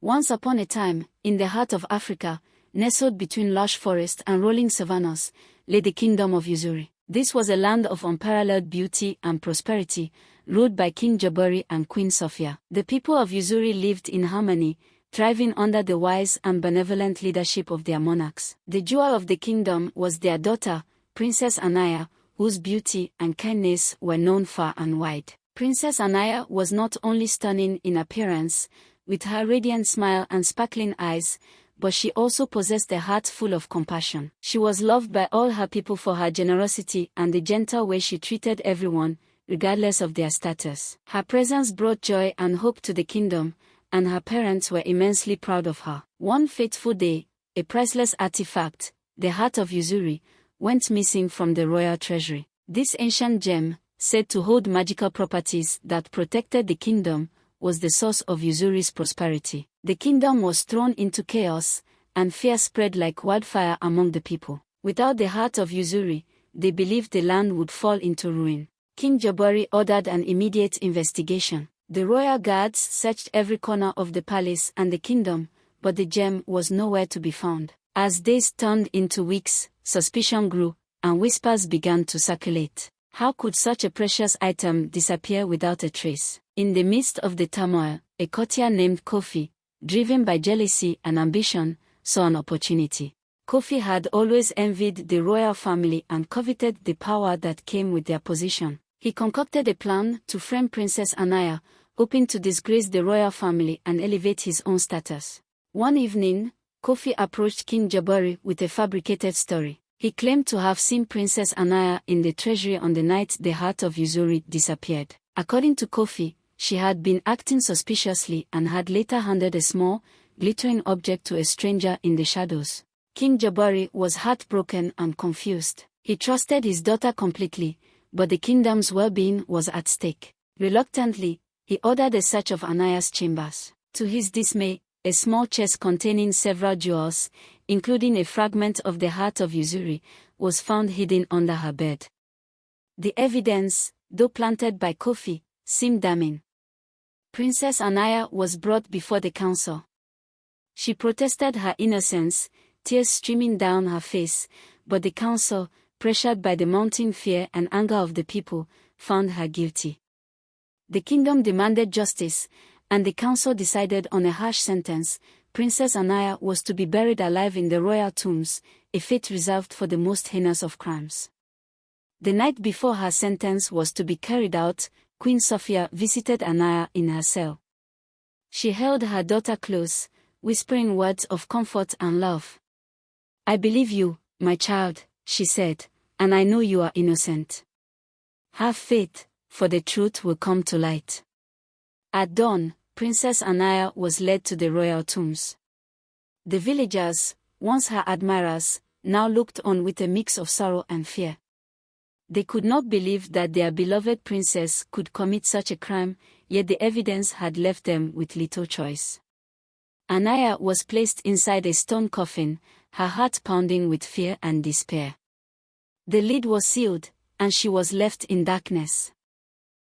Once upon a time, in the heart of Africa, nestled between lush forests and rolling savannas, lay the kingdom of Uzuri. This was a land of unparalleled beauty and prosperity, ruled by King Jabari and Queen Sophia. The people of Uzuri lived in harmony, thriving under the wise and benevolent leadership of their monarchs. The jewel of the kingdom was their daughter, Princess Anaya, whose beauty and kindness were known far and wide. Princess Anaya was not only stunning in appearance, with her radiant smile and sparkling eyes, but she also possessed a heart full of compassion. She was loved by all her people for her generosity and the gentle way she treated everyone, regardless of their status. Her presence brought joy and hope to the kingdom, and her parents were immensely proud of her. One fateful day, a priceless artifact, the heart of Uzuri, went missing from the royal treasury. This ancient gem, said to hold magical properties that protected the kingdom, was the source of Uzuri's prosperity. The kingdom was thrown into chaos, and fear spread like wildfire among the people. Without the heart of Uzuri, they believed the land would fall into ruin. King Jabari ordered an immediate investigation. The royal guards searched every corner of the palace and the kingdom, but the gem was nowhere to be found. As days turned into weeks, suspicion grew, and whispers began to circulate. How could such a precious item disappear without a trace? In the midst of the turmoil, a courtier named Kofi, driven by jealousy and ambition, saw an opportunity. Kofi had always envied the royal family and coveted the power that came with their position. He concocted a plan to frame Princess Anaya, hoping to disgrace the royal family and elevate his own status. One evening, Kofi approached King Jabari with a fabricated story. He claimed to have seen Princess Anaya in the treasury on the night the heart of Uzuri disappeared. According to Kofi, she had been acting suspiciously and had later handed a small, glittering object to a stranger in the shadows. King Jabari was heartbroken and confused. He trusted his daughter completely, but the kingdom's well-being was at stake. Reluctantly, he ordered a search of Anaya's chambers. To his dismay, a small chest containing several jewels, including a fragment of the heart of Uzuri, was found hidden under her bed. The evidence, though planted by Kofi, seemed damning. Princess Anaya was brought before the council. She protested her innocence, tears streaming down her face, but the council, pressured by the mounting fear and anger of the people, found her guilty. The kingdom demanded justice, and the council decided on a harsh sentence. Princess Anaya was to be buried alive in the royal tombs, a fate reserved for the most heinous of crimes. The night before her sentence was to be carried out, Queen Sophia visited Anaya in her cell. She held her daughter close, whispering words of comfort and love. "I believe you, my child," she said, "and I know you are innocent. Have faith, for the truth will come to light." At dawn, Princess Anaya was led to the royal tombs. The villagers, once her admirers, now looked on with a mix of sorrow and fear. They could not believe that their beloved princess could commit such a crime, yet the evidence had left them with little choice. Anaya was placed inside a stone coffin, her heart pounding with fear and despair. The lid was sealed, and she was left in darkness.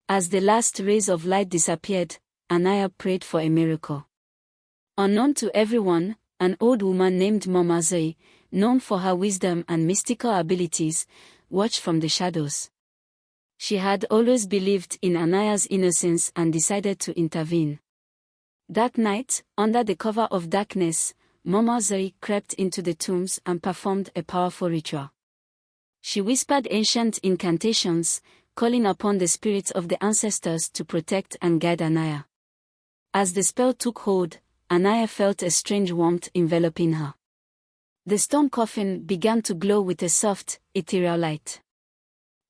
As the last rays of light disappeared, Anaya prayed for a miracle. Unknown to everyone, an old woman named Mama Zoe, known for her wisdom and mystical abilities, watched from the shadows. She had always believed in Anaya's innocence and decided to intervene. That night, under the cover of darkness, Mama Zoe crept into the tombs and performed a powerful ritual. She whispered ancient incantations, calling upon the spirits of the ancestors to protect and guide Anaya. As the spell took hold, Anaya felt a strange warmth enveloping her. The stone coffin began to glow with a soft, ethereal light.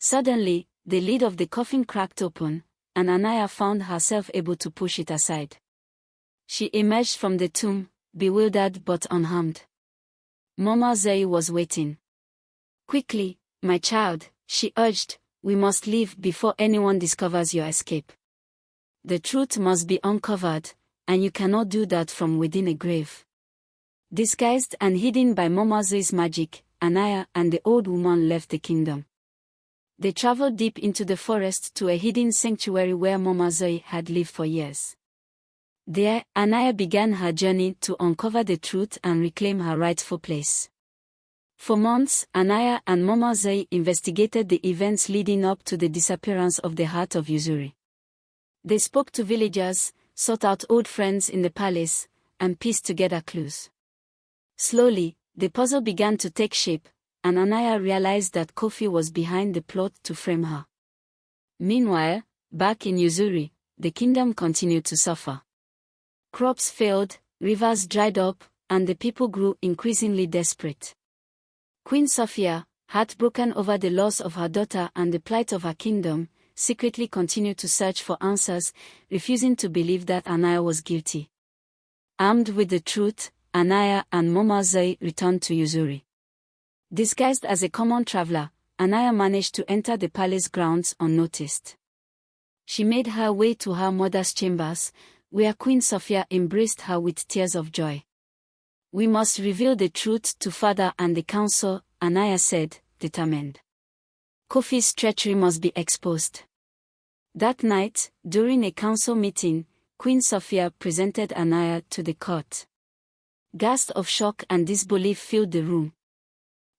Suddenly, the lid of the coffin cracked open, and Anaya found herself able to push it aside. She emerged from the tomb, bewildered but unharmed. Mama Zoe was waiting. "Quickly, my child," she urged, "we must leave before anyone discovers your escape. The truth must be uncovered, and you cannot do that from within a grave." Disguised and hidden by Mama Zoe's magic, Anaya and the old woman left the kingdom. They traveled deep into the forest to a hidden sanctuary where Mama Zoe had lived for years. There, Anaya began her journey to uncover the truth and reclaim her rightful place. For months, Anaya and Mama Zai investigated the events leading up to the disappearance of the Heart of Uzuri. They spoke to villagers, sought out old friends in the palace, and pieced together clues. Slowly, the puzzle began to take shape, and Anaya realized that Kofi was behind the plot to frame her. Meanwhile, back in Uzuri, the kingdom continued to suffer. Crops failed, rivers dried up, and the people grew increasingly desperate. Queen Sophia, heartbroken over the loss of her daughter and the plight of her kingdom, secretly continued to search for answers, refusing to believe that Anaya was guilty. Armed with the truth, Anaya and Mama Zai returned to Uzuri. Disguised as a common traveler, Anaya managed to enter the palace grounds unnoticed. She made her way to her mother's chambers, where Queen Sophia embraced her with tears of joy. "We must reveal the truth to Father and the council," Anaya said, determined. "Kofi's treachery must be exposed." That night, during a council meeting, Queen Sophia presented Anaya to the court. Gasps of shock and disbelief filled the room.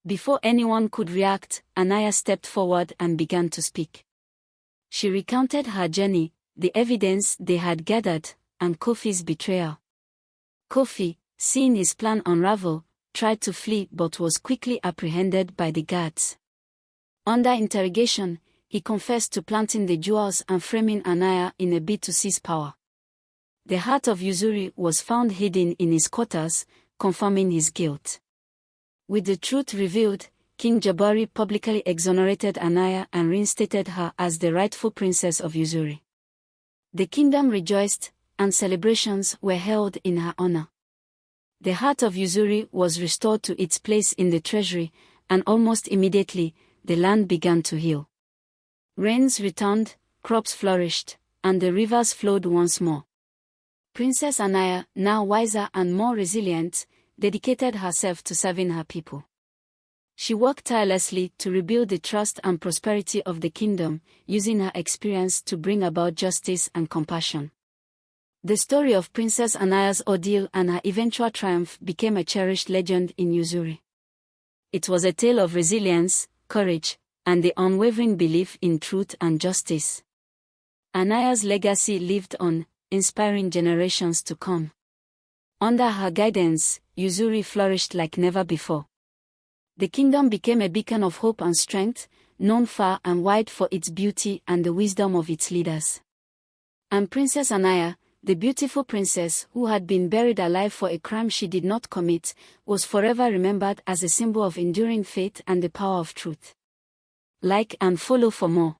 Before anyone could react, Anaya stepped forward and began to speak. She recounted her journey, the evidence they had gathered, and Kofi's betrayal. Kofi, seeing his plan unravel, tried to flee but was quickly apprehended by the guards. Under interrogation, he confessed to planting the jewels and framing Anaya in a bid to seize power. The Heart of Uzuri was found hidden in his quarters, confirming his guilt. With the truth revealed, King Jabari publicly exonerated Anaya and reinstated her as the rightful princess of Uzuri. The kingdom rejoiced, and celebrations were held in her honor. The Heart of Uzuri was restored to its place in the treasury, and almost immediately, the land began to heal. Rains returned, crops flourished, and the rivers flowed once more. Princess Anaya, now wiser and more resilient, dedicated herself to serving her people. She worked tirelessly to rebuild the trust and prosperity of the kingdom, using her experience to bring about justice and compassion. The story of Princess Anaya's ordeal and her eventual triumph became a cherished legend in Uzuri. It was a tale of resilience, courage, and the unwavering belief in truth and justice. Anaya's legacy lived on, inspiring generations to come. Under her guidance, Uzuri flourished like never before. The kingdom became a beacon of hope and strength, known far and wide for its beauty and the wisdom of its leaders. And Princess Anaya, the beautiful princess who had been buried alive for a crime she did not commit, was forever remembered as a symbol of enduring faith and the power of truth. Like and follow for more.